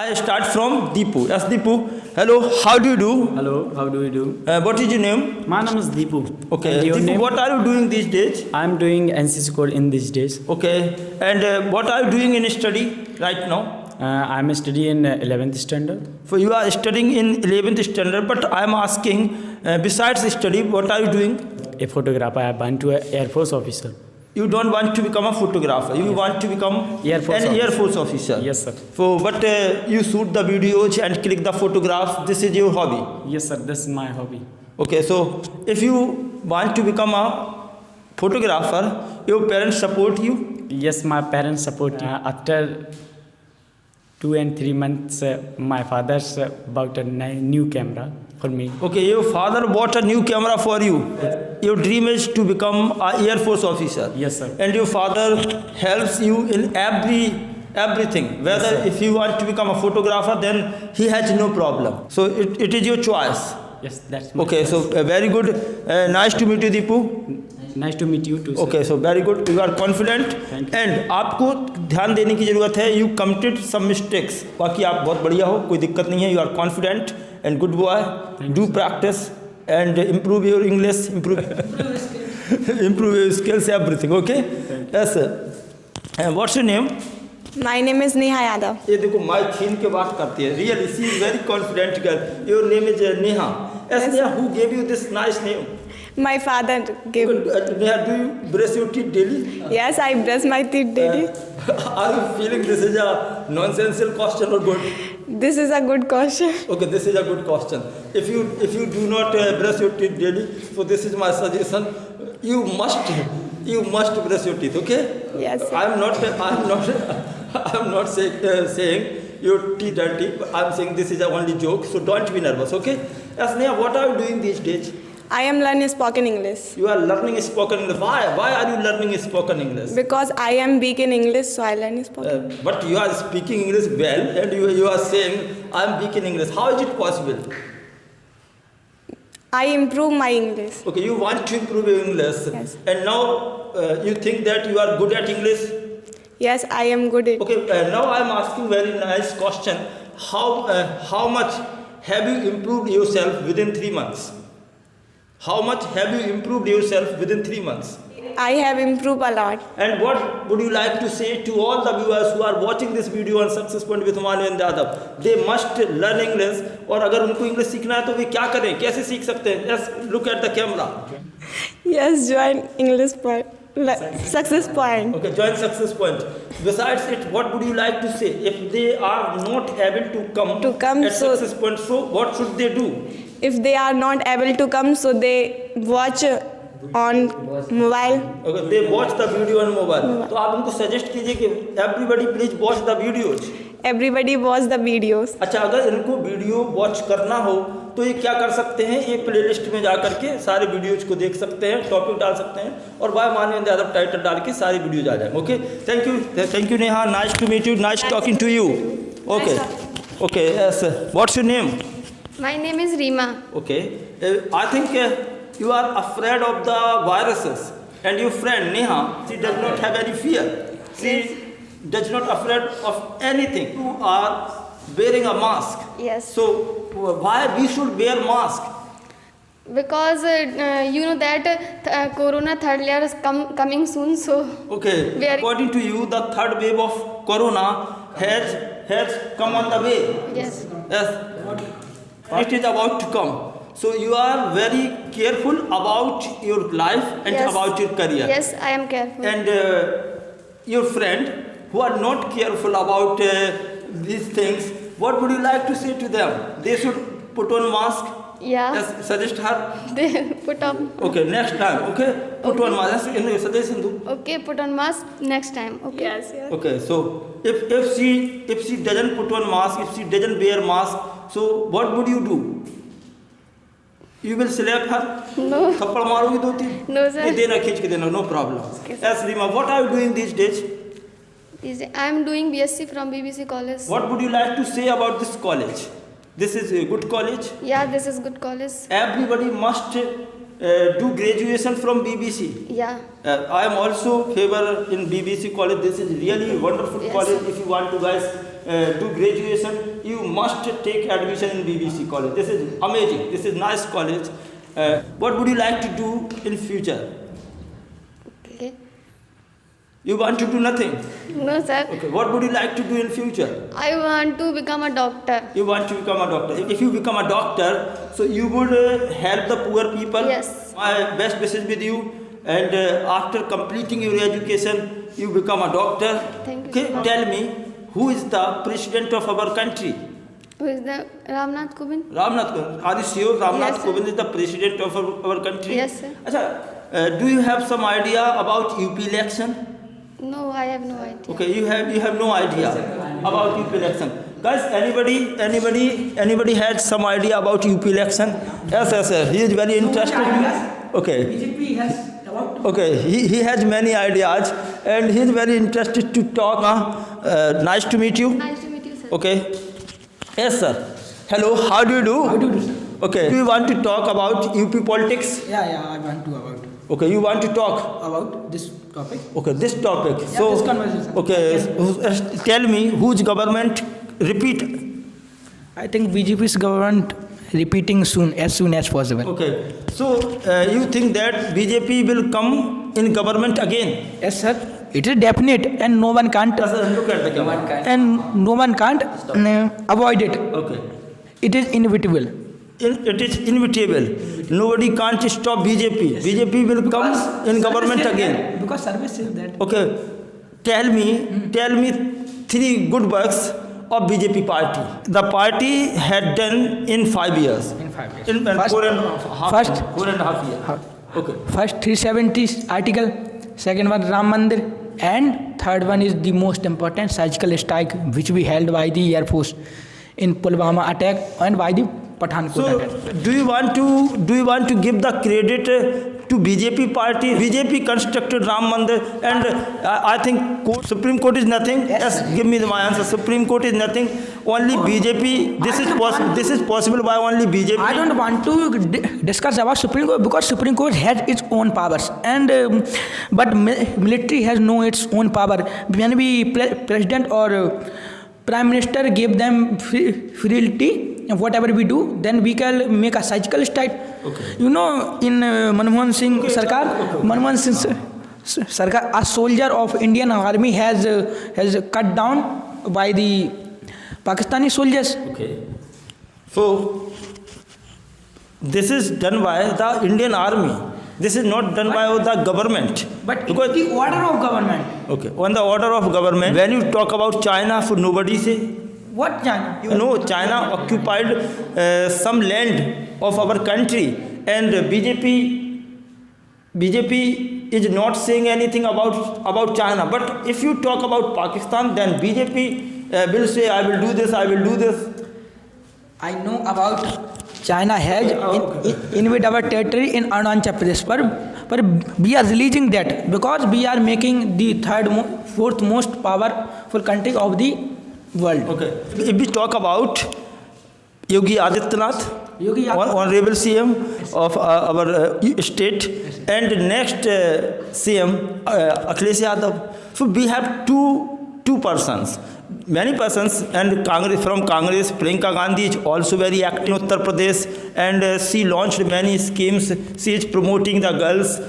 I start from Deepu. Yes, Deepu. Hello, how do you do? Hello, how do you do? What is your name? My name is Deepu. Okay, And your Deepu, name? what are you doing these days? I'm doing NCC code in these days. Okay, and what are you doing in study right now? I'm studying in 11th standard. So you are studying in 11th standard, but I am asking, besides study, what are you doing? A photographer. I want to be Air Force officer. You don't want to become a photographer. You want to become Air Force an Air officer. Force officer. Yes, sir. So, but you shoot the videos and click the photographs. This is your hobby. Yes, sir. This is my hobby. Okay, so if you want to become a photographer, your parents support you. Yes, my parents support me. After 2 and 3 months, my father's bought a new camera for me. Okay, your father bought a new camera for you. Your dream is to become an Air Force officer. Yes, sir. And your father helps you in everything. Whether Yes, sir. if you want to become a photographer, then he has no problem. So it is your choice. Yes, that's my Okay, so very good. Nice to meet you, Deepu. Nice to meet you too, sir. Okay, so very good. You are confident. Thank you. And आपको ध्यान देने की ज़रूरत है. You committed some mistakes. बाकी आप बहुत बढ़िया हो, कोई दिक्कत नहीं है. You are confident and good boy. Do practice and improve your English, improve your skills, everything. Okay? Yes, sir. And what's your name? My name is Neha Yadav. ये देखो माइक छीन के बात करती है. Really, she is very confident girl. Your name is Neha. Yes, Neha, who gave you this nice name? My father gave. Neha, do you brush your teeth daily? Yes, I brush my teeth daily. Are you feeling this is a nonsensical question or good? This is a good question. Okay, this is a good question. If you do not brush your teeth daily, so this is my suggestion. You must brush your teeth. Okay? Yes, sir. I'm not saying your teeth dirty. I'm saying this is a only joke. So don't be nervous. Okay? Yes, Neha, what are you doing these days? I am learning spoken English. You are learning spoken English. Why are you learning spoken English? Because I am weak in English, so I learn spoken. But you are speaking English well, and you are saying I am weak in English. How is it possible? I improve my English. Okay, you want to improve your English, Yes. and now you think that you are good at English. Yes, I am good at. Okay, now I am asking very nice question. How much have you improved yourself within 3 months? How much have you improved yourself within 3 months? I have improved a lot. And what would you like to say to all the viewers who are watching this video on Success Point with Humayun Yadav? They must learn English. और अगर उनको English सीखना है तो वे क्या करें, कैसे सीख सकते हैं? Yes, look at the camera. Yes, join English point. Success point. Okay, join Success Point. Besides it, what would you like to say? If they are not able to come at so- Success Point, so what should they do? If they are not able to come, so they watch on mobile. Okay, they watch the video on mobile. तो आप उनको suggest कीजिए कि everybody please watch the videos. Everybody watch the videos. अच्छा, अगर इनको video watch करना हो तो ये क्या कर सकते हैं? एक प्लेलिस्ट में जा करके सारे वीडियोज को देख सकते हैं, टॉपिक डाल सकते हैं और बाय हुमायूं यादव टाइटल डाल के सारी वीडियोज आ जाएंगे. Okay, thank you Neha. Nice to meet you. Nice talking to you. Okay, yes. What's your name? My name is Rima. Okay, I think you are afraid of the viruses, and your friend Neha, she does not have any fear. She does not afraid of anything. You are wearing a mask. Yes. So why we should wear mask? Because you know that Corona third layer is coming soon, so Okay. According to you, the third wave of Corona has come on the way. yes. Yes. It is about to come. So you are very careful about your life and Yes. about your career. Yes, I am careful. And your friend who are not careful about these things, what would you like to say to them? They should put on mask. Yeah. Yes, suggest her. They put on. Okay, next time. Okay, put on mask. Yes, suggestion do. Okay, put on mask next time. Okay. Yes, yes. Okay, so if she doesn't put on mask, if she doesn't wear mask, so what would you do? You will slap her? No. थप्पड़ मारोगी 2-3? No, sir. ये देना खींच के देना, no problem. Okay, sir. Yes, Rima, what are you doing these days? I am doing BSc from BBC College. What would you like to say about this college? This is a good college. Yeah, this is good college. Everybody must do graduation from BBC. Yeah. I am also favor in BBC college. This is really wonderful Yes. college. If you want to guys do graduation, you must take admission in BBC college. This is amazing. This is nice college. What would you like to do in future? Okay. You want to do nothing? No, sir. Okay. What would you like to do in future? I want to become a doctor. You want to become a doctor. If you become a doctor, so you would help the poor people. Yes. My best wishes with you. And after completing your education, you become a doctor. Thank you Okay. so much. Tell me, who is the president of our country? Who is the Ramnath Kovind? Ramnath Kovind. Are you sure Ramnath Yes, sir. Kovind is the president of our country? Yes, sir. Achha, do you have some idea about UP election? No, I have no idea. Okay, you have no idea about UP election. Guys, anybody had some idea about UP election? Yes, sir. He is very interested. Okay. BJP has about Okay, he has many ideas and he is very interested to talk. Nice to meet you. Nice to meet you, sir. Okay. Yes, sir. Hello, how do you do? How do you do, sir? Okay. Do you want to talk about UP politics? yeah, I want to about Okay, you want to talk? this topic. Okay, this topic. Yeah, this conversation. Okay, tell me whose government repeat. I think BJP's government repeating as soon as possible. Okay, so you think that BJP will come in government again? Yes, sir. It is definite, and no one can't. Look at the camera. And no one can't avoid it. Okay. It is inevitable. It is inevitable. Nobody can't stop BJP. BJP will come in government again. Because service says that. Okay, tell me 3 good works of BJP party. The party had done in 5 years. In 5 years. In First- 4.5 years. Okay. First 370 article, second one Ram Mandir, and third one is the most important surgical strike which we held by the Air Force in Pulwama attack and by the Pathankot So, attack. do you want to give the credit to BJP party? BJP constructed Ram Mandir, and I think Supreme Court is nothing. Yes, give me my answer. Supreme Court is nothing. Only BJP. This is possible by only BJP. I don't want to discuss about Supreme Court because Supreme Court has its own powers, and but military has no its own power. When we president or prime minister give them fealty, whatever we do, then we can make a surgical strike. Okay. You know, in Manmohan Singh Sarkar, a soldier of Indian Army has cut down by the Pakistani soldiers. Okay. So, this is done by the Indian Army. This is not done by the government. But Because- the order of government. Okay. On the order of government, when you talk about China, so nobody say. What China? You know, China occupied some land of our country, and BJP is not saying anything about China. But if you talk about Pakistan, then BJP will say, I will do this, I will do this. I know about China has invaded our territory in Arunachal Pradesh, but we are releasing that because we are making the fourth most powerful country of the world. Okay. If we talk about Yogi Adityanath, Yogi Adityanath. honorable CM of our state, and next CM Akhilesh Yadav. So we have two persons. Many persons, and from Congress, Priyanka Gandhi is also very active in Uttar Pradesh, and she launched many schemes. She is promoting the girls,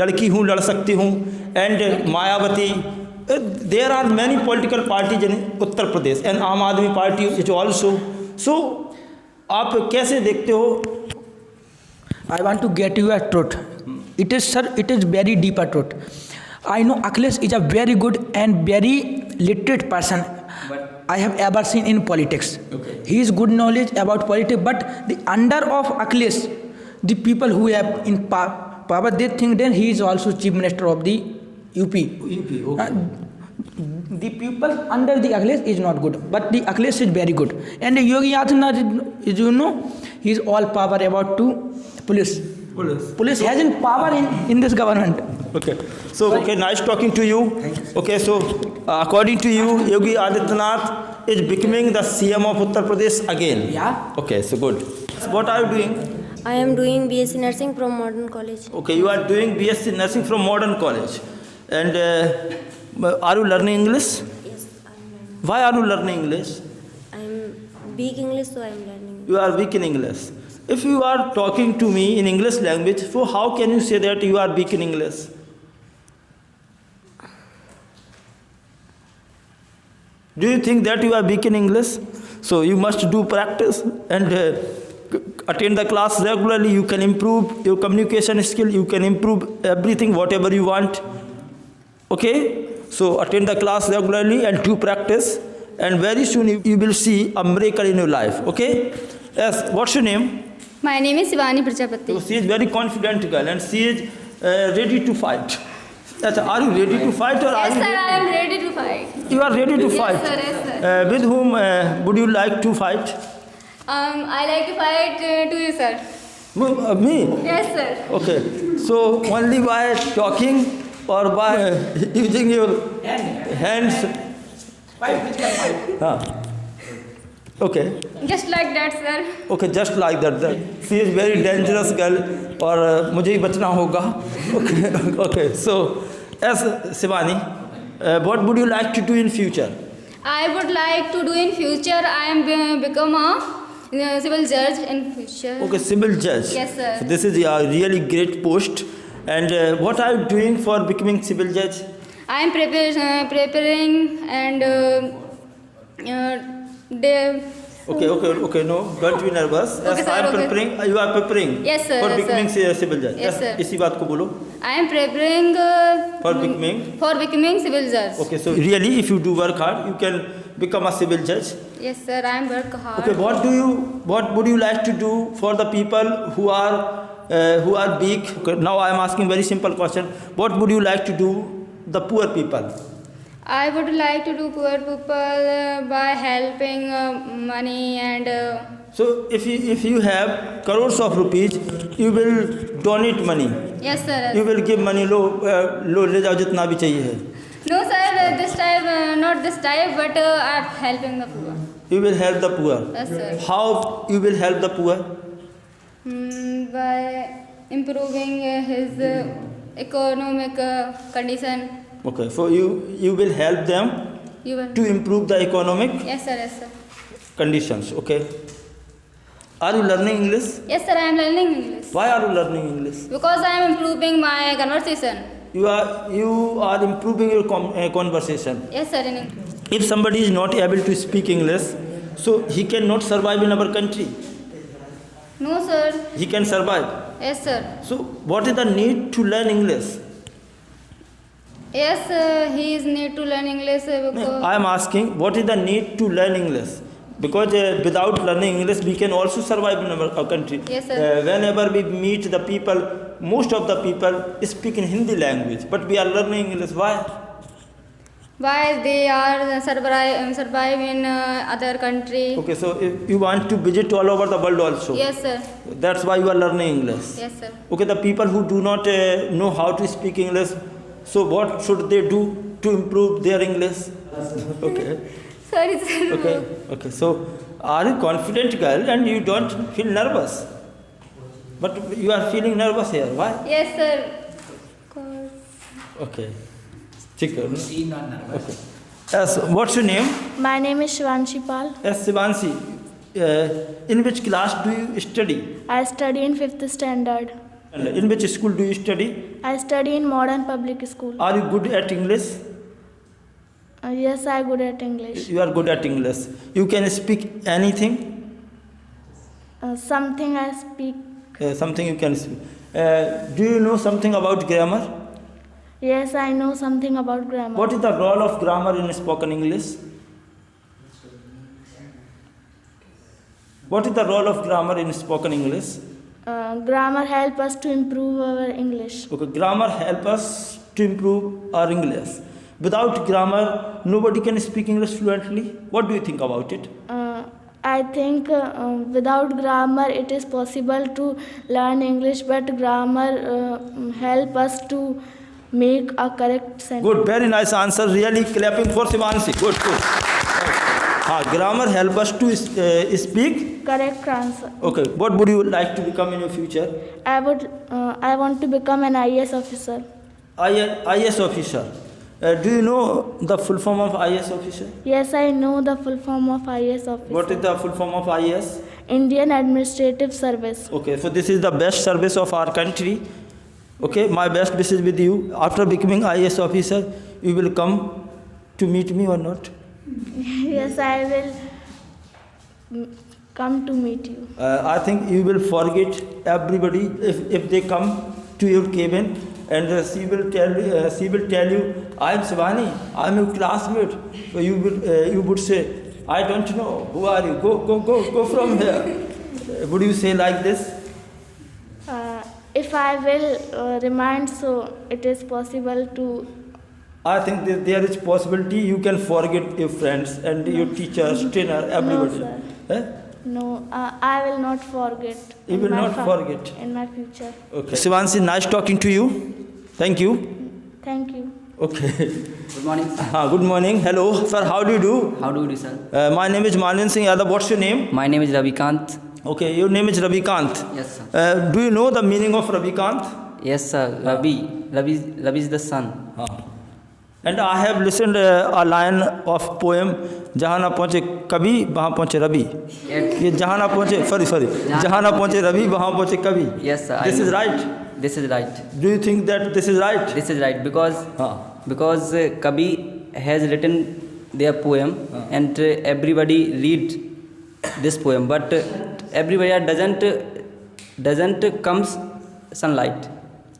ladki hoon lad sakti hoon, and Mayawati. There are many political parties in Uttar Pradesh, and Aam Aadmi Party is also. So, आप कैसे देखते हो? I want to get you a truth. It is, sir, it is very deeper truth. I know Akhilesh is a very good and very literate person I have ever seen in politics. Okay. He is good knowledge about politics, but the under of Akhilesh, the people who have in power, they think then he is also chief minister of the UP. Okay. The people under the Akhilesh is not good, but the Akhilesh is very good. And Yogi Adityanath is, you know, he is all power about to police. Police has in power in this government. Okay. So, okay, nice talking to you. Okay, so according to you, Yogi Adityanath is becoming the CM of Uttar Pradesh again. Yeah. Okay, so good. What are you doing? I am doing BSc Nursing from Modern College. Okay, you are doing BSc Nursing from Modern College. And are you learning English? Yes, I am learning. Why are you learning English? I'm weak English, so I'm learning. You are weak in English. If you are talking to me in English language, so how can you say that you are weak in English? Do you think that you are weak in English? So you must do practice and attend the class regularly. You can improve your communication skill. You can improve everything, whatever you want. Okay? So attend the class regularly and do practice. And very soon you will see a miracle in your life. Okay? Yes. What's your name? My name is Shivani Prajapati. So she is very confident girl and she is ready to fight. Are you ready to fight or are Yes, you? sir, I am ready to fight. You are ready to Yes, fight. sir, yes, sir. With whom would you like to fight? I like to fight to you, sir. Me? Yes, sir. Okay. So only by talking or by using your hands? Okay. Just like that, sir. Okay, just like that. She is very dangerous girl और मुझे ही बचना होगा. Okay. Okay. So, as Shivani, what would you like to do in future? I would like to do in future. I am become a civil judge in future. Okay, civil judge. Yes, sir. So this is a really great post. And what are you doing for becoming civil judge? I am preparing and Okay. No, don't be nervous. Okay, Yes, sir, I am okay. preparing. You are preparing. Yes, sir, For yes, becoming sir. civil judge. Yes, sir. इसी बात को बोलो. I am preparing For becoming. civil judge. Okay, so really, if you do work hard, you can become a civil judge. Yes, sir. I am work hard. Okay, what would you like to do for the people who are weak? Okay, now I am asking very simple question. What would you like to do the poor people? I would like to do poor people by helping money and So if you have crores of rupees, you will donate money. yes, sir. You will give money. लो ले जाओ जितना भी चाहिए है. No, sir. This time, not this type, but I am helping the poor. You will help the poor. Yes, sir. How you will help the poor? By improving his economic condition. Okay, so you will help them You will. to improve the economic Yes, sir. Yes, sir. conditions. Okay. Are you learning English? Yes, sir. I am learning English Why are you learning English? because I am improving my conversation. You are improving your conversation. Yes, sir. In English. If somebody is not able to speak English, so he cannot survive in our country. No, sir. He can survive. Yes, sir. So what is the need to learn English? Yes, he is need to learn English because I am asking, what is the need to learn English? Because without learning English, we can also survive in our country. Yes, sir. Whenever we meet the people, most of the people speak in Hindi language, but we are learning English. Why? why they are survive in other country. Okay, so if you want to visit all over the world also. Yes, sir. That's why you are learning English. Yes, sir. Okay, the people who do not know how to speak English, so what should they do to improve their English? Okay. Sorry, sir. Okay. So, are you confident girl and you don't feel nervous? But you are feeling nervous here. Why? Yes, sir. Okay. Okay. Yes. What's your name? My name is Shivanshi Pal. Yes, Shivanshi. In which class do you study? I study in 5th standard. And in which school do you study? I study in Modern Public School. Are you good at English? Yes, I good at English. You are good at English. You can speak anything? Something I speak. Something you can speak. Do you know something about grammar? Yes, I know something about grammar. What is the role of grammar in spoken English? What is the role of grammar in spoken English? Grammar help us to improve our English. Okay, grammar help us to improve our English. Without grammar, nobody can speak English fluently. What do you think about it? I think without grammar it is possible to learn English, but grammar help us to make a correct sentence. Good, very nice answer. Really clapping for Shivanshi. Good. Grammar help us to speak. Correct answer. Okay, what would you like to become in your future? I want to become an IAS officer. IAS officer. Do you know the full form of IAS officer? Yes, I know the full form of IAS officer. What is the full form of IAS? Indian Administrative Service. Okay, so this is the best service of our country. Okay, my best wishes with you. After becoming IAS officer, you will come to meet me or not? Yes, I will come to meet you. I think you will forget everybody if they come to your cabin, and she will tell you, I am Shivani, I am your classmate. So you would say, I don't know, who are you? Go from here. Would you say like this? If I will remind, so it is possible to. I think that there is possibility you can forget your friends and your teachers, trainer, everybody. sir. Eh? No, I will not forget. You in will my not forget. In my future. Okay. Shivanshi, nice talking to you. Thank you. Thank you. Okay. Good morning, sir. Good morning. Hello, sir. How do you do? How do you do, sir? My name is Manan Singh Yadav. What's your name? My name is Ravikant. Okay, your name is Ravikant. Yes, sir. Do you know the meaning of Ravikant? Yes, sir. Ravi is the sun. And I have listened a line of poem, जहाँ ना पहुँचे कभी वहाँ पहुँचे रवि. ये जहाँ ना पहुँचे जहाँ ना पहुँचे रवि वहाँ पहुँचे कभी. Yes, sir. This is right. This is right. Do you think that this is right? This is right because Kabir has written their poem and everybody read this poem, but everywhere doesn't comes sunlight.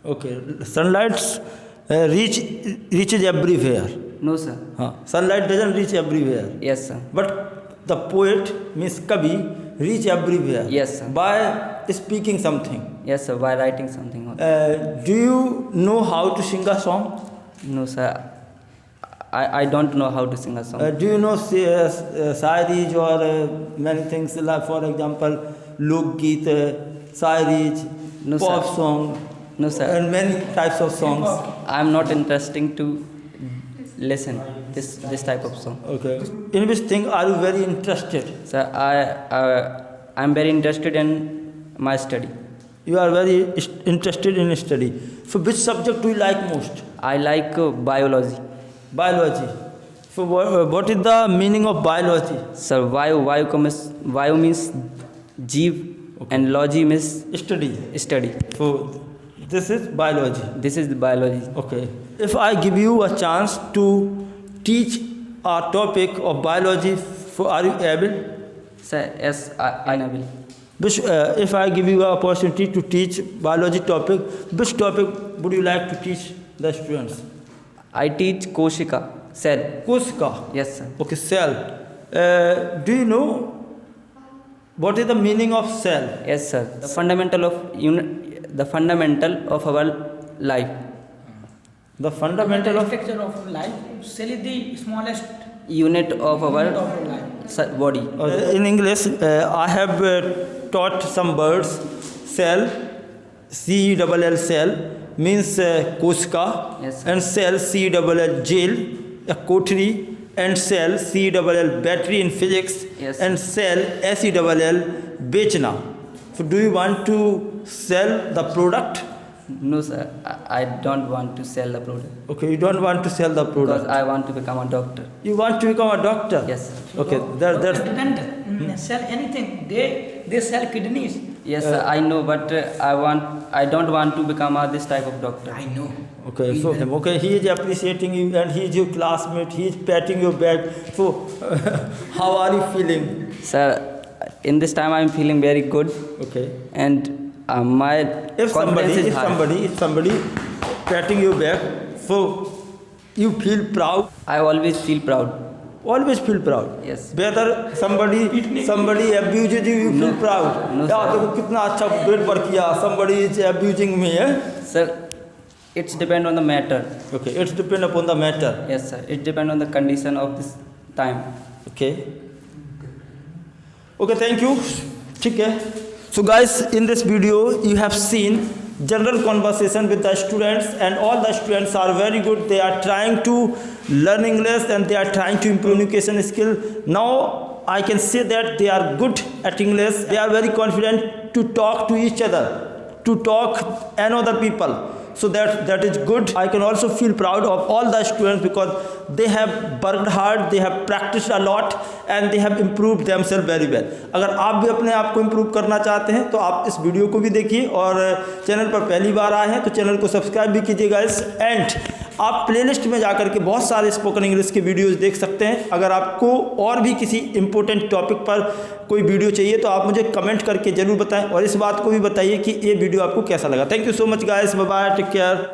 Okay, sunlight reaches everywhere. No, sir. Sunlight doesn't reach everywhere. Yes, sir. But the poet, means Kavi, reach everywhere. Yes, sir. By speaking something. Yes, sir. By writing something. Do you know how to sing a song? No, sir. I don't know how to sing a song. Do you know Sairij or many things, like for example, Lok Geet, Sairij, No, pop sir. song, No, sir. and many types of songs? I am not interesting to listen this type of song. Okay. In which thing are you very interested? Sir, I am very interested in my study. You are very interested in study. So which subject do you like most? I like biology. Biology. So what is the meaning of biology? Sir, bio means jeev and logy means study. So this is biology. This is the biology. Okay. If I give you a chance to teach a topic of biology, are you able? Sir, yes, I will. If I give you an opportunity to teach biology topic, which topic would you like to teach the students? I teach Koshika, cell. Koshika. Yes, sir. Okay, cell. Do you know what is the meaning of cell? Yes, sir. The fundamental of our life. The fundamental of structure of life. Cell is the smallest unit of our body. in English, I have taught some words. Cell, C-double-L, cell, means koshika, Yes, sir. and cell, C-double-L, jail, a coterie, and cell, C-double-L, battery in physics, Yes, and cell, S-E-double-L, bechna. So do you want to sell the product? No, sir. I don't want to sell the product Okay, you don't want to sell the because product. I want to become a doctor. You want to become a doctor? Yes, sir. Okay, that's... Didn't sell anything. They sell kidneys. Yes, sir. I know, but I don't want to become this type of doctor. I know. Okay, so he is appreciating you and he is your classmate, he is patting your back. So, how are you feeling? Sir, in this time I am feeling very good. Okay. And my If confidence is high. somebody patting your back, so you feel proud. I always feel proud. Always feel proud. Yes. Whether somebody abuses you, you feel proud. No, Yeah, sir. देखो कितना अच्छा पेट पर किया. Somebody is abusing me. Sir, it's depend on the matter. Okay, it's depend upon the matter. Yes, sir. It depend on the condition of this time. Okay. Okay, thank you. ठीक है. So guys, in this video you have seen general conversation with the students, and all the students are very good. They are trying to learn English and they are trying to improve communication skill. Now I can say that they are good at English. They are very confident to talk to each other, to talk another people. So that is good. I can also feel proud of all the students because they have worked hard, they have practiced a lot and they have improved themselves very well. अगर आप भी अपने आप को improve करना चाहते हैं तो आप इस वीडियो को भी देखिए और चैनल पर पहली बार आए हैं तो चैनल को सब्सक्राइब भी कीजिएगा। एंड आप प्लेलिस्ट में जाकर के बहुत सारे स्पोकन इंग्लिश के वीडियोस देख सकते हैं। अगर आपको और भी किसी इंपॉर्टेंट टॉपिक पर कोई वीडियो चाहिए तो आप मुझे कमेंट करके ज़रूर बताएं और इस बात को भी बताइए कि ये वीडियो आपको कैसा लगा। Thank you so much guys, bye bye, take care.